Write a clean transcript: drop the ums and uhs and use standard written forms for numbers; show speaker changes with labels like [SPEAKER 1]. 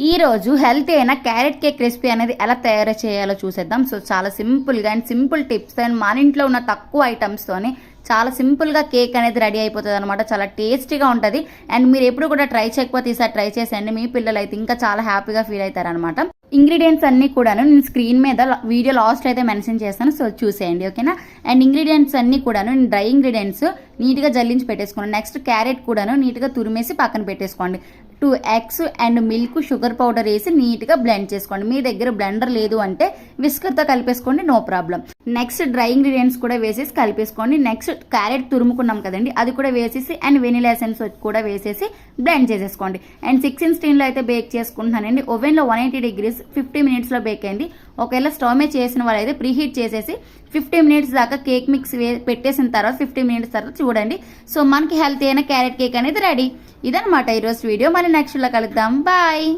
[SPEAKER 1] ఈ రోజు హెల్తీ అయిన క్యారెట్ కేక్ రెసిపీ అనేది ఎలా తయారు చేయాలో చూసేద్దాం. సో చాలా సింపుల్గా అండ్ సింపుల్ టిప్స్ అండ్ మన ఇంట్లో ఉన్న తక్కువ ఐటమ్స్తోని చాలా సింపుల్గా కేక్ అనేది రెడీ అయిపోతుంది అనమాట. చాలా టేస్టీగా ఉంటుంది. అండ్ మీరు ఎప్పుడు కూడా ట్రై చేయకపోతే ఈసారి ట్రై చేసేయండి. మీ పిల్లలు అయితే ఇంకా చాలా హ్యాపీగా ఫీల్ అవుతారనమాట. ఇంగ్రీడియంట్స్ అన్నీ కూడాను నేను స్క్రీన్ మీద వీడియో లాస్ట్ అయితే మెన్షన్ చేస్తాను. సో చూసేయండి, ఓకేనా. అండ్ ఇంగ్రీడియంట్స్ అన్నీ కూడాను నేను డ్రై ఇంగ్రీడియంట్స్ నీట్గా జల్లించి పెట్టేసుకోండి. నెక్స్ట్ క్యారెట్ కూడాను నీట్గా తురిమేసి పక్కన పెట్టేసుకోండి. 2 eggs and milk, sugar powder వేసి నీట్గా బ్లెండ్ చేసుకోండి. మీ దగ్గర బ్లెండర్ లేదు అంటే విస్కర్తో కలిపేసుకోండి, no problem. Next dry ingredients కూడా వేసేసి కలిపేసుకోండి. నెక్స్ట్ క్యారెట్ తురుముకున్నాం కదండి, అది కూడా వేసేసి అండ్ వెనిలా ఎసెన్స్ కూడా వేసేసి బ్లెండ్ చేసేసుకోండి. అండ్ 6 in స్టీన్లో అయితే బేక్ చేసుకుంటున్నానండి. ఓవెన్లో 180 degrees 50 minutesలో బేక్ అయింది. ఒకవేళ స్టవ్ మీద చేసిన వాళ్ళు అయితే ప్రీహీట్ చేసేసి 50 minutes దాకా కేక్ మిక్స్ పెట్టేసిన తర్వాత 50 minutes తర్వాత చూడండి. సో మనకి హెల్తీ అయిన క్యారెట్ కేక్ అనేది రెడీ. ఇదనమాట ఈరోజు వీడియో. మళ్ళీ నెక్స్ట్ లో కలుద్దాం. బాయ్.